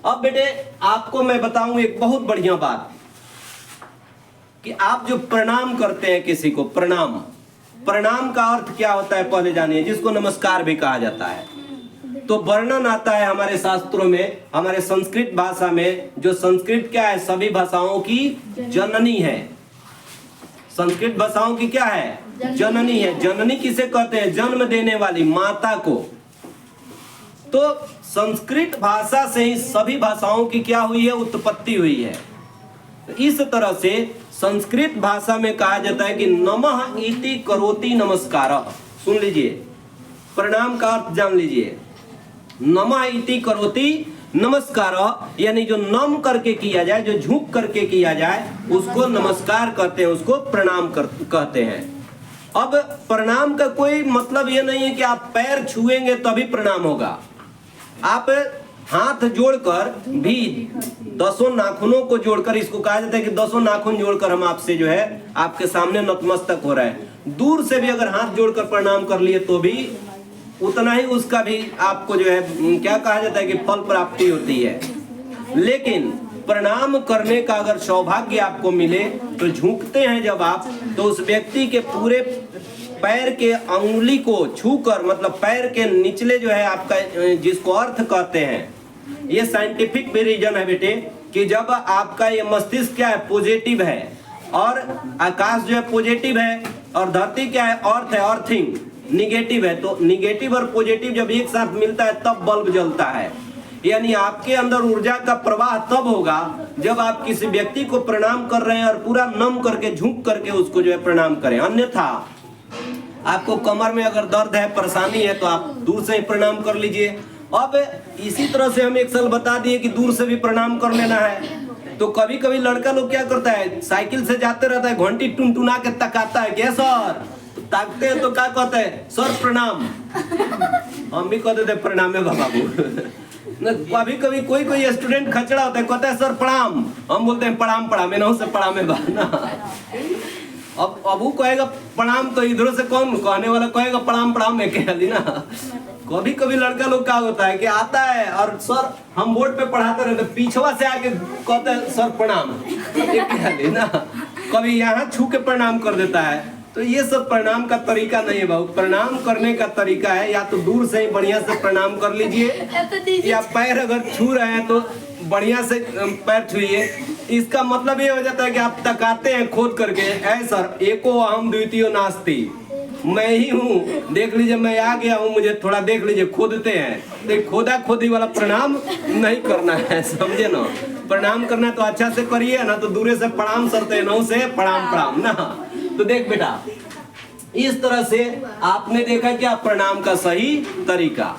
अब बेटे आपको मैं बताऊं एक बहुत बढ़िया बात कि आप जो प्रणाम करते हैं किसी को, प्रणाम, प्रणाम का अर्थ क्या होता है पहले जानिए, जिसको नमस्कार भी कहा जाता है। तो वर्णन आता है हमारे शास्त्रों में, हमारे संस्कृत भाषा में, जो संस्कृत क्या है, सभी भाषाओं की जननी है। संस्कृत भाषाओं की क्या है, जननी है। जननी किसे कहते हैं, जन्म देने वाली माता को। तो संस्कृत भाषा से ही सभी भाषाओं की क्या हुई है, उत्पत्ति हुई है। तो इस तरह से संस्कृत भाषा में कहा जाता है कि नमः इति करोति नमस्कारः। सुन लीजिए, प्रणाम का अर्थ जान लीजिए। नमः इति करोति नमस्कारः यानी जो नम करके किया जाए, जो झुक करके किया जाए, उसको नमस्कार कहते हैं, उसको प्रणाम कहते हैं। अब प्रणाम का कोई मतलब ये नहीं है कि आप पैर छुएंगे तभी प्रणाम होगा। आप हाथ जोड़कर भी, 10 नाखूनों को जोड़कर, इसको कहा जाता है कि 10 नाखून जोड़कर हम आपसे जो है आपके सामने नतमस्तक हो रहा है। दूर से भी अगर हाथ जोड़कर प्रणाम कर लिए तो भी उतना ही उसका भी आपको जो है क्या कहा जाता है कि फल प्राप्ति होती है। लेकिन प्रणाम करने का अगर सौभाग्य आपको मिले तो झुकते हैं जब आप, तो उस व्यक्ति के पूरे पैर के अंगुली को छूकर, मतलब पैर के निचले जो है आपका, जिसको अर्थ कहते हैं, ये साइंटिफिक भी रीजन है बेटे, कि जब आपका ये मस्तिष्क क्या है, पॉजिटिव है, और आकाश जो है पॉजिटिव है, और धरती क्या है, अर्थ है, अर्थिंग निगेटिव है। तो निगेटिव और पॉजिटिव जब एक साथ मिलता है तब बल्ब जलता है। यानी आपके अंदर ऊर्जा का प्रवाह तब होगा जब आप किसी व्यक्ति को प्रणाम कर रहे हैं और पूरा नम करके, झुक करके उसको जो है प्रणाम करें। अन्यथा आपको कमर में अगर दर्द है, परेशानी है, तो आप दूर से ही प्रणाम कर लीजिए। अब इसी तरह से हम एक साल बता दिए कि दूर से भी प्रणाम कर लेना है। तो कभी कभी लड़का लोग क्या करता है, साइकिल से जाते रहता है, घंटी टुनटुना के तकाता है, क्या सर, ताकते हैं तो क्या कहते हैं, सर प्रणाम। हम भी कहते थे प्रणाम है बाबू। कभी कभी कोई कोई स्टूडेंट खचड़ा होता है, कहता है सर प्रणाम, हम बोलते हैं प्रणाम प्रणाम, ना से प्रणाम है ना। अब वो कहेगा प्रणाम, तो इधरों से कौन कहने वाला कहेगा प्रणाम प्रणाम में कह दी ना। कभी कभी लड़का लोग क्या होता है कि आता है और सर, हम बोर्ड पे पढ़ाते रहते, पीछवा से आके कहते हैं सर प्रणाम, ये कह दी ना। कभी यहाँ छू के प्रणाम कर देता है। तो ये सब प्रणाम का तरीका नहीं है बाबू। प्रणाम करने का तरीका है, या तो दूर से ही बढ़िया से प्रणाम कर लीजिए, या पैर अगर छू रहे हैं तो बढ़िया से पैर छुइए। इसका मतलब ये हो जाता है कि आप तकाते हैं खोद करके, ऐ सर एको अहम द्वितीयो नास्ति, मैं ही हूँ, देख लीजिए मैं आ गया हूँ, मुझे थोड़ा देख लीजिए, खोदते हैं। तो खोदा खोदी वाला प्रणाम नहीं करना है, समझे ना। प्रणाम करना तो अच्छा से करिए ना, तो दूरे से प्रणाम करते ना, उसे प्रणाम प्रणाम ना। तो देख बेटा, इस तरह से आपने देखा क्या प्रणाम का सही तरीका।